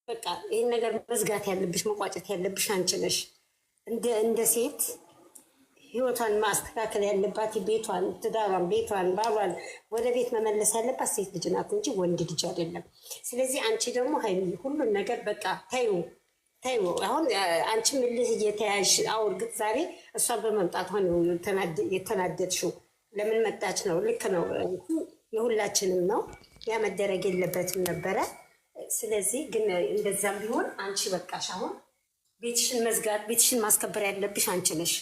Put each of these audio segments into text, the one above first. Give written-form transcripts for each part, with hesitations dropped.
በቃ ይህን ነገር መዝጋት ያለብሽ መቋጨት ያለብሽ አንቺ ነሽ። እንደ ሴት ህይወቷን ማስተካከል ያለባት ቤቷን፣ ትዳሯን፣ ቤቷን፣ ባሏን ወደ ቤት መመለስ ያለባት ሴት ልጅ ናት እንጂ ወንድ ልጅ አይደለም። ስለዚህ አንቺ ደግሞ ሀይሚ ሁሉን ነገር በቃ ታዩ ታዩ። አሁን አንቺ ምልህ እየተያዥ እርግጥ ዛሬ እሷ በመምጣት ሆነ የተናደድሽው ለምን መጣች ነው። ልክ ነው፣ የሁላችንም ነው። ያ መደረግ የለበትም ነበረ። ስለዚህ ግን እንደዛም ቢሆን አንቺ በቃሽ። አሁን ቤትሽን መዝጋት ቤትሽን ማስከበር ያለብሽ አንቺ ነሽ፣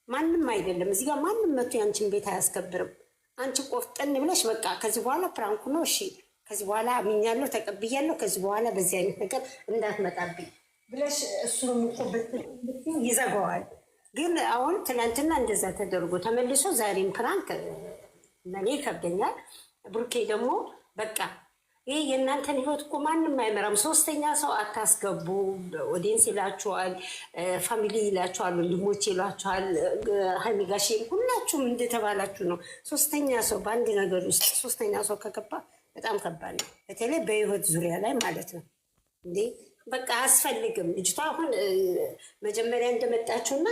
ማንም አይደለም። እዚህ ጋር ማንም መቶ ያንቺን ቤት አያስከብርም። አንቺ ቆፍጠን ብለሽ በቃ ከዚህ በኋላ ፕራንኩ ነው እሺ፣ ከዚህ በኋላ አምኛለሁ ተቀብያለሁ፣ ከዚህ በኋላ በዚህ አይነት ነገር እንዳትመጣብኝ ብለሽ እሱን ይዘጋዋል። ግን አሁን ትናንትና እንደዛ ተደርጎ ተመልሶ ዛሬም ፕራንክ ለእኔ ይከብደኛል። ብሩኬ ደግሞ በቃ ይህ የእናንተን ህይወት እኮ ማንም አይመራም። ሶስተኛ ሰው አታስገቡ። ኦዲየንስ ይላችኋል፣ ፋሚሊ ይላችኋል፣ ወንድሞች ይሏችኋል፣ ሀይሚ ጋሼ ሁላችሁም እንደተባላችሁ ነው። ሶስተኛ ሰው በአንድ ነገር ውስጥ ሶስተኛ ሰው ከገባ በጣም ከባድ ነው። በተለይ በህይወት ዙሪያ ላይ ማለት ነው። እንዴ በቃ አያስፈልግም። ልጅቷ አሁን መጀመሪያ እንደመጣችሁና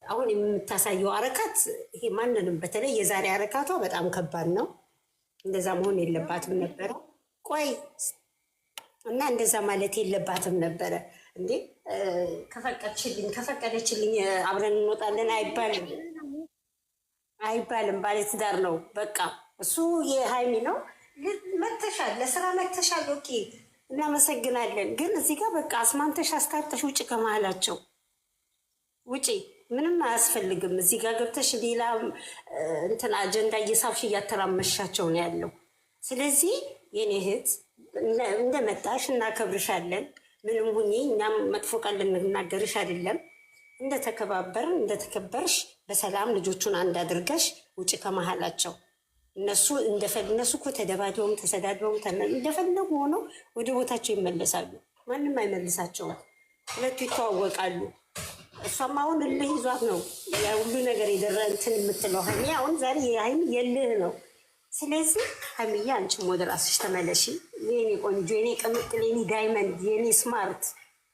አሁን የምታሳየው አረካት ይሄ ማንንም በተለይ የዛሬ አረካቷ በጣም ከባድ ነው። እንደዛ መሆን የለባትም ነበረ። ቆይ እና እንደዛ ማለት የለባትም ነበረ። እንዴ ከፈቀደችልኝ አብረን እንወጣለን አይባልም። ባለትዳር ነው በቃ እሱ የሀይሚ ነው። መተሻል፣ ለስራ መተሻል። ኦኬ እናመሰግናለን። ግን እዚህ ጋር በቃ አስማንተሽ አስታርተሽ ውጭ ከመሀላቸው ውጪ። ምንም አያስፈልግም። እዚህ ጋር ገብተሽ ሌላ እንትን አጀንዳ እየሳብሽ እያተራመሻቸው ነው ያለው። ስለዚህ የኔ እህት እንደመጣሽ እናከብርሻለን። ምንም ሁኚ፣ እኛም መጥፎ ቃል ልንናገርሽ አይደለም። እንደተከባበርን እንደተከበርሽ በሰላም ልጆቹን አንድ አድርገሽ ውጭ ከመሀላቸው። እነሱ እኮ ተደባድበውም ተሰዳድበውም እንደፈለጉ ሆነው ወደ ቦታቸው ይመለሳሉ። ማንም አይመልሳቸውም። ሁለቱ ይተዋወቃሉ። እሷም አሁን እልህ ይዟት ነው ሁሉ ነገር የደረ እንትን የምትለው ሀይሚ አሁን ዛሬ የሀይሚ የልህ ነው። ስለዚህ ሀይሚዬ አንቺም ወደ ራስሽ ተመለሺ። የኔ ቆንጆ፣ የኔ ቅምጥል፣ የኔ ዳይመንድ፣ የኔ ስማርት፣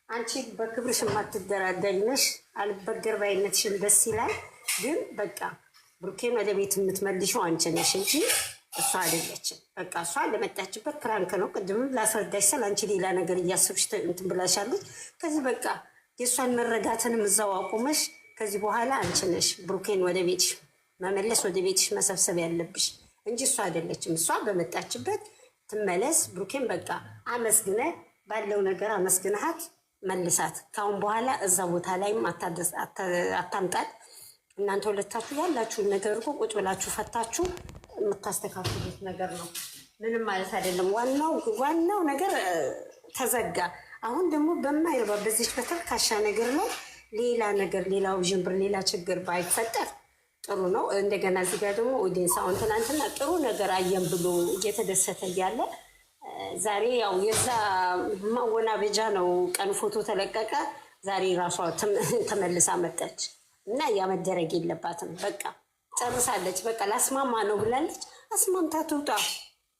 አንቺ በክብርሽ የማትደራደሪ ነሽ። አልበገር ባይነትሽን ደስ ይላል። ግን በቃ ብሩኬን ወደ ቤት የምትመልሸው አንቺ ነሽ እንጂ እሷ አይደለችም። በቃ እሷ ለመጣችበት ፕራንክ ነው። ቅድምም ላስረዳሽ ስል አንቺ ሌላ ነገር እያሰብሽ እንትን ብላሻለች። ከዚህ በቃ የእሷን መረዳትንም እዛው አቁመሽ ከዚህ በኋላ አንቺ ነሽ ብሩኬን ወደ ቤትሽ መመለስ ወደ ቤትሽ መሰብሰብ ያለብሽ እንጂ እሷ አይደለችም። እሷ በመጣችበት ትመለስ። ብሩኬን በቃ አመስግነ ባለው ነገር አመስግነሃት መልሳት። ካሁን በኋላ እዛ ቦታ ላይም አታምጣት። እናንተ ሁለታችሁ ያላችሁን ነገር እኮ ቁጭ ብላችሁ ፈታችሁ የምታስተካክሉት ነገር ነው። ምንም ማለት አይደለም። ዋናው ነገር ተዘጋ። አሁን ደግሞ በማይረባ በዚች በተልካሻ ነገር ነው ሌላ ነገር፣ ሌላ ውዥንብር፣ ሌላ ችግር ባይፈጠር ጥሩ ነው። እንደገና እዚህ ጋር ደግሞ ኦዲየንስ አሁን ትናንትና ጥሩ ነገር አየን ብሎ እየተደሰተ እያለ ዛሬ ያው የዛ ማወናበጃ ነው። ቀን ፎቶ ተለቀቀ፣ ዛሬ ራሷ ተመልሳ መጠች እና ያ መደረግ የለባትም። በቃ ጨርሳለች። በቃ ላስማማ ነው ብላለች። አስማምታ ትውጣ።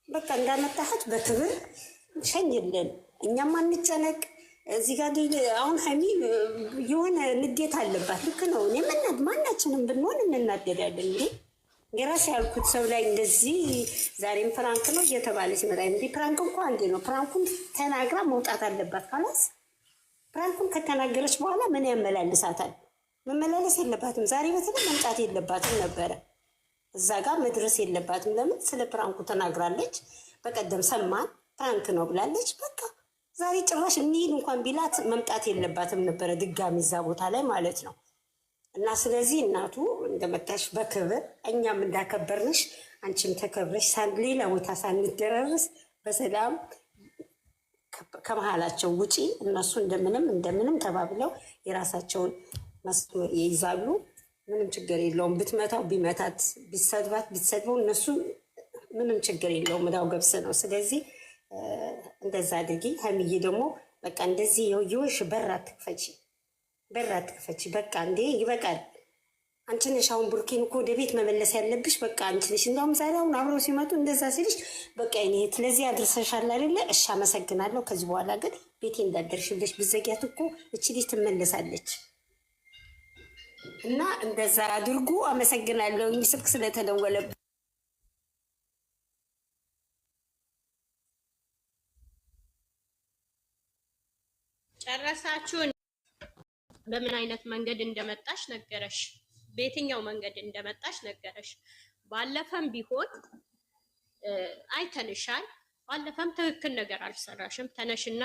በቃ እንዳመጣሃት በክብር ሸኝልን። እኛም አንጨነቅ። እዚህ ጋር አሁን ሀይሚ የሆነ ንዴት አለባት። ልክ ነው። እኔ ማናችንም ብንሆን እንናደዳለን። እንዴ የራሴ ያልኩት ሰው ላይ እንደዚህ ዛሬም ፕራንክ ነው እየተባለች መጣ። እንዲህ ፕራንክ እንኳ አንዴ ነው። ፕራንኩን ተናግራ መውጣት አለባት። ካላስ ፕራንኩን ከተናገረች በኋላ ምን ያመላልሳታል? መመላለስ የለባትም። ዛሬ በተለይ መምጣት የለባትም ነበረ። እዛ ጋር መድረስ የለባትም። ለምን? ስለ ፕራንኩ ተናግራለች። በቀደም ሰማን ፕራንክ ነው ብላለች። በቃ ዛሬ ጭራሽ እንሂድ እንኳን ቢላት መምጣት የለባትም ነበረ ድጋሚ እዛ ቦታ ላይ ማለት ነው። እና ስለዚህ እናቱ እንደመጣሽ በክብር እኛም እንዳከበርንሽ አንቺም ተከብረሽ ሌላ ቦታ ሳንደረርስ በሰላም ከመሀላቸው ውጪ። እነሱ እንደምንም ተባብለው የራሳቸውን መስመር ይይዛሉ። ምንም ችግር የለውም። ብትመታው ቢመታት፣ ቢሰድበው እነሱ ምንም ችግር የለውም። እዳው ገብስ ነው። ስለዚህ እንደዛ አድርጊ። ሀይሚዬ ደግሞ በቃ እንደዚህ የውሽ በር አትክፈቺ። በቃ እንዴ ይበቃል። አንቺ ነሽ አሁን ብሩኬን እኮ ወደ ቤት መመለስ ያለብሽ። በቃ አንቺ ነሽ። እንደውም ዛሬ አሁን አብረው ሲመጡ እንደዛ ሲልሽ በቃ እኔ ስለዚህ አድርሰሻል አይደለ? እሺ አመሰግናለሁ። ከዚህ በኋላ ግን ቤቴ እንዳደርሽልሽ ብዘጊያት እኮ እቺ ልጅ ትመለሳለች። እና እንደዛ አድርጉ። አመሰግናለሁ። ስልክ ስለተደወለ ጨረሳችሁን? በምን አይነት መንገድ እንደመጣሽ ነገረሽ። በየትኛው መንገድ እንደመጣሽ ነገረሽ። ባለፈም ቢሆን አይተንሻል። ባለፈም ትክክል ነገር አልሰራሽም። ተነሽና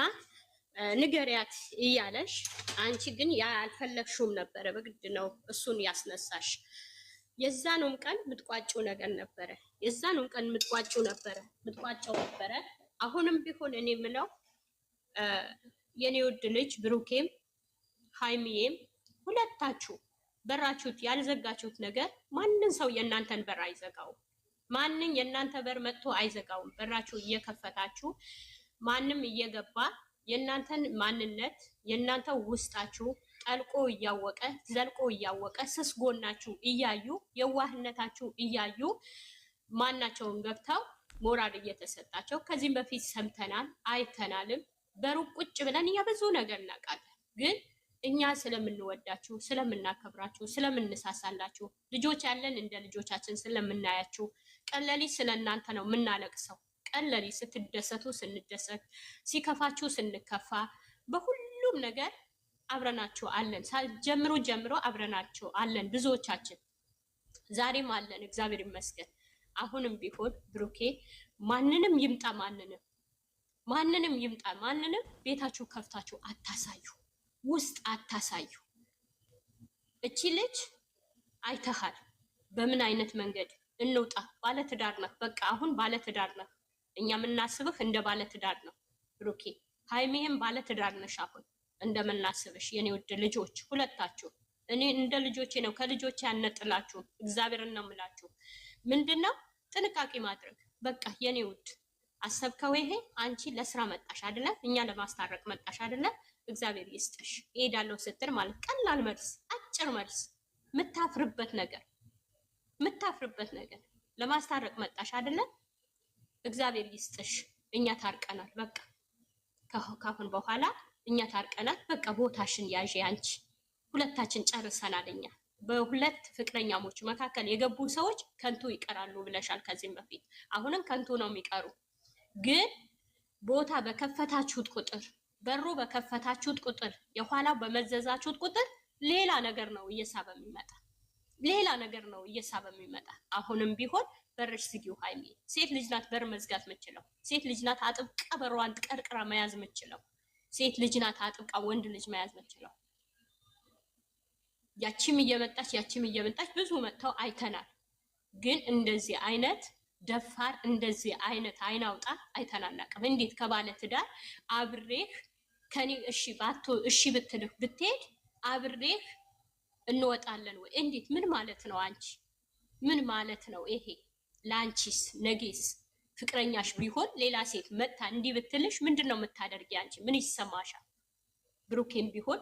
ንገሪያት እያለሽ አንቺ ግን ያ አልፈለግሽውም ነበረ። በግድ ነው እሱን ያስነሳሽ። የዛኑም ቀን ምትቋጭው ነገር ነበረ። የዛኑም ቀን ምትቋጭው ነበረ። አሁንም ቢሆን እኔ ምለው የኔ ውድ ልጅ ብሩኬም ሃይሚዬም ሁለታችሁ በራችሁት ያልዘጋችሁት ነገር ማንን ሰው የእናንተን በር አይዘጋውም። ማንን የእናንተ በር መጥቶ አይዘጋውም። በራችሁ እየከፈታችሁ ማንም እየገባ የእናንተን ማንነት የእናንተ ውስጣችሁ ጠልቆ እያወቀ ዘልቆ እያወቀ ስስ ጎናችሁ እያዩ የዋህነታችሁ እያዩ ማናቸውን ገብተው ሞራል እየተሰጣቸው ከዚህም በፊት ሰምተናል አይተናልም። በሩቅ ቁጭ ብለን እኛ ብዙ ነገር እናውቃለን። ግን እኛ ስለምንወዳችሁ ስለምናከብራችሁ ስለምንሳሳላችሁ ልጆች ያለን እንደ ልጆቻችን ስለምናያችሁ ቀለሊ ስለ እናንተ ነው የምናለቅሰው። ቀለሊ ስትደሰቱ ስንደሰት፣ ሲከፋችሁ ስንከፋ፣ በሁሉም ነገር አብረናችሁ አለን። ጀምሮ አብረናችሁ አለን። ብዙዎቻችን ዛሬም አለን፣ እግዚአብሔር ይመስገን። አሁንም ቢሆን ብሩኬ ማንንም ይምጣ ማንንም ቤታችሁ ከፍታችሁ አታሳዩ፣ ውስጥ አታሳዩ። እቺ ልጅ አይተሃል በምን አይነት መንገድ እንውጣ። ባለትዳር ነህ፣ በቃ አሁን ባለትዳር ነህ። እኛ የምናስብህ እንደ ባለትዳር ነው ብሩኬ። ሃይሚህም ባለትዳር ነሽ አሁን እንደምናስብሽ የኔ ውድ ልጆች ሁለታችሁ። እኔ እንደ ልጆቼ ነው፣ ከልጆቼ ያነጥላችሁ። እግዚአብሔርን ነው የምላችሁ። ምንድነው ጥንቃቄ ማድረግ በቃ የኔ ውድ። አሰብከው ይሄ አንቺ ለስራ መጣሽ አይደለ? እኛ ለማስታረቅ መጣሽ አይደለ? እግዚአብሔር ይስጥሽ። እሄዳለሁ ስትል ማለት ቀላል መልስ፣ አጭር መልስ፣ ምታፍርበት ነገር ለማስታረቅ መጣሽ አይደለ? እግዚአብሔር ይስጥሽ። እኛ ታርቀናል፣ በቃ ካሁን በኋላ እኛ ታርቀናል። በቃ ቦታሽን ያዥ አንቺ። ሁለታችን ጨርሰናል። እኛ በሁለት ፍቅረኛሞች መካከል የገቡ ሰዎች ከንቱ ይቀራሉ ብለሻል ከዚህም በፊት። አሁንም ከንቱ ነው የሚቀሩ። ግን ቦታ በከፈታችሁት ቁጥር በሩ በከፈታችሁት ቁጥር የኋላው በመዘዛችሁት ቁጥር ሌላ ነገር ነው እየሳበ የሚመጣ አሁንም ቢሆን በርሽ ዝጊው ሃይሚ። ሴት ልጅ ናት በር መዝጋት የምችለው። ሴት ልጅ ናት አጥብቃ በሯን ቀርቅራ መያዝ የምችለው። ሴት ልጅ ናት አጥብቃ ወንድ ልጅ መያዝ የምችለው። ያቺም እየመጣች ብዙ መጥተው አይተናል። ግን እንደዚህ አይነት ደፋር እንደዚህ አይነት አይናውጣ አይተናናቅም። እንዴት ከባለ ትዳር አብሬህ ከኔ እሺ ብትልህ ብትሄድ አብሬህ እንወጣለን ወይ? እንዴት? ምን ማለት ነው? አንቺ ምን ማለት ነው ይሄ? ለአንቺስ ነጌስ ፍቅረኛሽ ቢሆን ሌላ ሴት መጥታ እንዲህ ብትልሽ ምንድን ነው የምታደርጊ? አንቺ ምን ይሰማሻል? ብሩኬም ቢሆን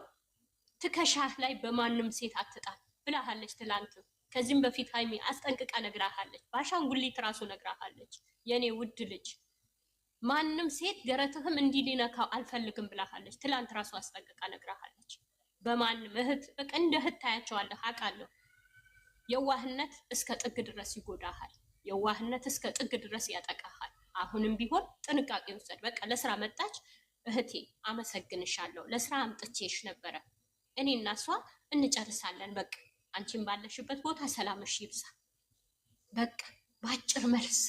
ትከሻህ ላይ በማንም ሴት አትጣል ብላሃለች ትላንት። ከዚህም በፊት ሃይሚ አስጠንቅቃ ነግራሃለች። በአሻንጉሊት ራሱ ነግራሃለች። የኔ ውድ ልጅ ማንም ሴት ገረትህም እንዲህ ሊነካው አልፈልግም ብላሃለች። ትላንት ራሱ አስጠንቅቃ ነግራሃለች። በማንም እህት በቃ እንደ እህት ታያቸዋለህ፣ አውቃለሁ። የዋህነት እስከ ጥግ ድረስ ይጎዳሃል። የዋህነት እስከ ጥግ ድረስ ያጠቃሃል። አሁንም ቢሆን ጥንቃቄ ውሰድ። በቃ ለስራ መጣች እህቴ፣ አመሰግንሻለሁ። ለስራ አምጥቼሽ ነበረ። እኔ እና እሷ እንጨርሳለን። በቃ አንቺን ባለሽበት ቦታ ሰላምሽ ይብዛ። በቃ በአጭር መልስ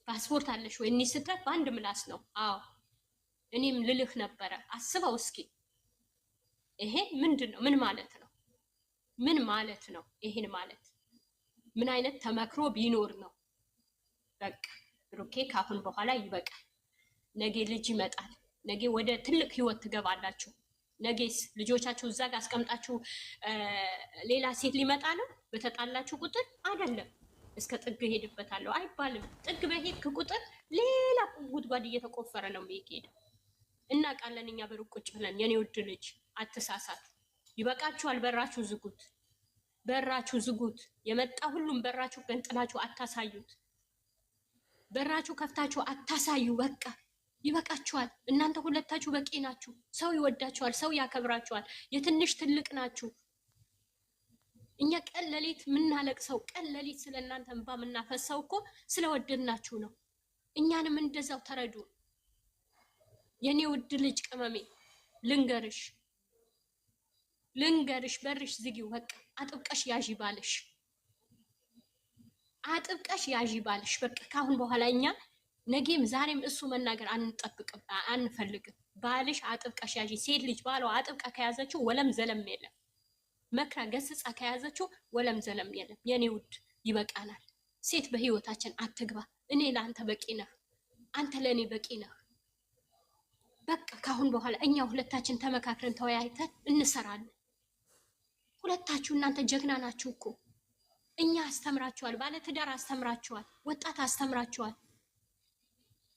ፓስፖርት አለሽ ወይ? እኔ ስትላት በአንድ ምላስ ነው። አዎ እኔም ልልህ ነበረ። አስበው እስኪ ይሄ ምንድን ነው? ምን ማለት ነው? ምን ማለት ነው? ይሄን ማለት ምን አይነት ተመክሮ ቢኖር ነው? በቃ ብሩኬ ካሁን በኋላ ይበቃል። ነገ ልጅ ይመጣል። ነገ ወደ ትልቅ ህይወት ትገባላችሁ። ነገስ ልጆቻችሁ እዛ ጋር አስቀምጣችሁ ሌላ ሴት ሊመጣ ነው በተጣላችሁ ቁጥር አይደለም። እስከ ጥግ ሄድበታለሁ አይባልም። ጥግ በሄድክ ቁጥር ሌላ ጉድጓድ እየተቆፈረ ነው የሚሄደው። እናውቃለን እኛ በሩቅ ቁጭ ብለን። የኔ ውድ ልጅ አትሳሳት። ይበቃችኋል። በራችሁ ዝጉት። በራችሁ ዝጉት። የመጣ ሁሉም በራችሁ ገንጥላችሁ አታሳዩት። በራችሁ ከፍታችሁ አታሳዩ። በቃ ይበቃችኋል። እናንተ ሁለታችሁ በቂ ናችሁ። ሰው ይወዳችኋል፣ ሰው ያከብራችኋል። የትንሽ ትልቅ ናችሁ። እኛ ቀን ሌሊት የምናለቅሰው ቀን ሌሊት ስለ እናንተ እንባ የምናፈሰው እኮ ስለወደድናችሁ ነው። እኛንም እንደዛው ተረዱ። የኔ ውድ ልጅ ቅመሜ ልንገርሽ፣ በርሽ ዝጊው። በቃ አጥብቀሽ ያዢ ባልሽ፣ አጥብቀሽ ያዢ ባልሽ። በቃ ካሁን በኋላ እኛ ነገም ዛሬም እሱ መናገር አንፈልግም። ባልሽ አጥብቀሽ ያዢ። ሴት ልጅ ባሏ አጥብቃ ከያዘችው ወለም ዘለም የለም። መክራ ገስጻ ከያዘችው ወለም ዘለም የለም። የኔ ውድ ይበቃናል። ሴት በህይወታችን አትግባ። እኔ ለአንተ በቂ ነህ፣ አንተ ለእኔ በቂ ነህ። በቃ ካሁን በኋላ እኛ ሁለታችን ተመካክረን ተወያይተን እንሰራለን። ሁለታችሁ እናንተ ጀግና ናችሁ እኮ። እኛ አስተምራችኋል፣ ባለትዳር አስተምራችኋል፣ ወጣት አስተምራችኋል።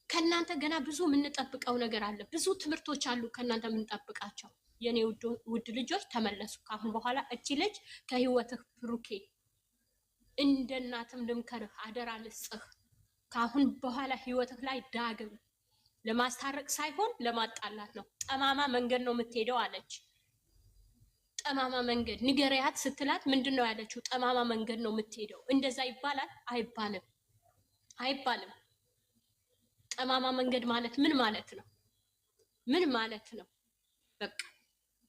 ከእናንተ ገና ብዙ የምንጠብቀው ነገር አለ። ብዙ ትምህርቶች አሉ ከእናንተ የምንጠብቃቸው። የኔ ውድ ልጆች ተመለሱ። ካሁን በኋላ እቺ ልጅ ከህይወትህ ብሩኬ፣ እንደ እናትም ልምከርህ፣ አደራ ልስጥህ። ካሁን በኋላ ህይወትህ ላይ ዳግም ለማስታረቅ ሳይሆን ለማጣላት ነው። ጠማማ መንገድ ነው የምትሄደው አለች። ጠማማ መንገድ ንገሪያት ስትላት ምንድን ነው ያለችው? ጠማማ መንገድ ነው የምትሄደው። እንደዛ ይባላል? አይባልም። ጠማማ መንገድ ማለት ምን ማለት ነው? ምን ማለት ነው? በቃ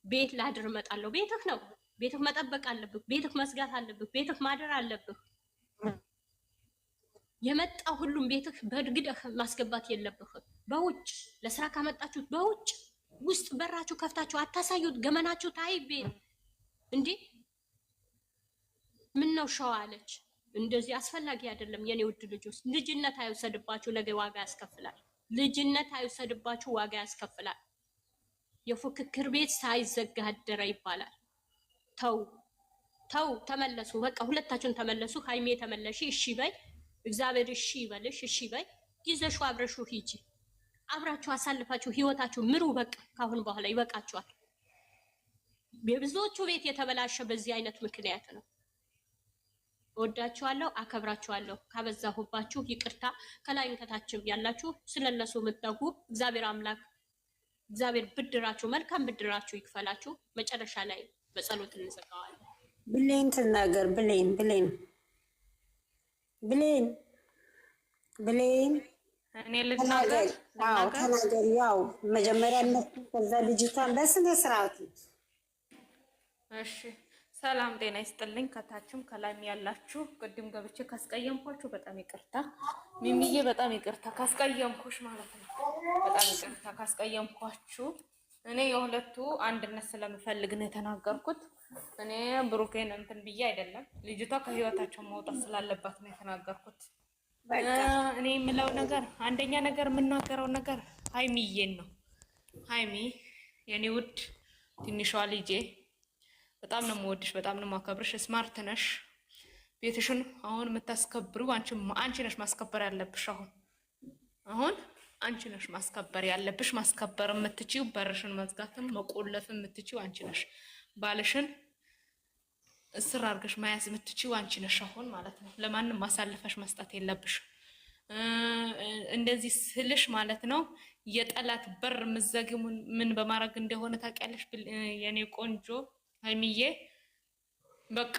ቤት ላድር እመጣለሁ። ቤትህ ነው። ቤትህ መጠበቅ አለብህ። ቤትህ መስጋት አለብህ። ቤትህ ማደር አለብህ። የመጣው ሁሉም ቤትህ በእርግደህ ማስገባት የለብህም። በውጭ ለስራ ካመጣችሁት በውጭ ውስጥ በራችሁ ከፍታችሁ አታሳዩት። ገመናችሁ ታይ ቤት እንዴ! ምን ነው ሸዋ አለች። እንደዚህ አስፈላጊ አይደለም። የኔ ውድ ልጆች ልጅነት አይወሰድባችሁ፣ ነገ ዋጋ ያስከፍላል። ልጅነት አይወሰድባችሁ፣ ዋጋ ያስከፍላል። የፉክክር ቤት ሳይዘጋ አደረ ይባላል። ተው፣ ተመለሱ። በቃ ሁለታችሁን ተመለሱ። ሃይሜ ተመለሺ፣ እሺ በይ። እግዚአብሔር እሺ ይበልሽ፣ እሺ በይ። ይዘሽው አብረሽው ሂጂ። አብራችሁ አሳልፋችሁ ህይወታችሁ ምሩ። በቃ ካሁን በኋላ ይበቃችኋል። የብዙዎቹ ቤት የተበላሸ በዚህ አይነት ምክንያት ነው። እወዳችኋለሁ፣ አከብራችኋለሁ። ካበዛሁባችሁ ይቅርታ። ከላይም ከታችም ያላችሁ ስለነሱ የምትጠጉ እግዚአብሔር አምላክ እግዚአብሔር ብድራችሁ መልካም ብድራችሁ ይክፈላችሁ። መጨረሻ ላይ በጸሎት እንዘጋዋለን። ብሌን ትናገር። ብሌን እኔ ልናገር። ተናገር። ያው መጀመሪያ እነሱ ከዛ ልጅቷን በስነ ስርዓት። እሺ፣ ሰላም ጤና ይስጥልኝ። ከታችም ከላይም ያላችሁ ቅድም ገብቼ ካስቀየምኳችሁ በጣም ይቅርታ። ሚሚዬ በጣም ይቅርታ ካስቀየምኩሽ ማለት ነው። በጣም ይቅርታ ካስቀየምኳችሁ። እኔ የሁለቱ አንድነት ስለምፈልግ ነው የተናገርኩት። እኔ ብሩኬን እንትን ብዬ አይደለም። ልጅቷ ከህይወታቸው መውጣት ስላለባት ነው የተናገርኩት። እኔ የምለው ነገር አንደኛ ነገር የምናገረው ነገር ሃይሚዬን ነው። ሃይሚ የኔ ውድ ትንሿ ልጄ በጣም ነው የምወድሽ፣ በጣም ነው የማከብርሽ። ስማርት ነሽ። ቤትሽን አሁን የምታስከብሪው አንቺ ነሽ ማስከበር ያለብሽ። አሁን አንቺ ነሽ ማስከበር ያለብሽ። ማስከበር የምትችይው በርሽን መዝጋትም መቆለፍም የምትችይው አንቺ ነሽ። ባልሽን እስር አድርገሽ መያዝ የምትችይው አንቺ ነሽ አሁን ማለት ነው። ለማንም ማሳልፈሽ መስጠት የለብሽ። እንደዚህ ስልሽ ማለት ነው የጠላት በር ምዘጊው ምን በማድረግ እንደሆነ ታውቂያለሽ የኔ ቆንጆ ሃይሚዬ። በቃ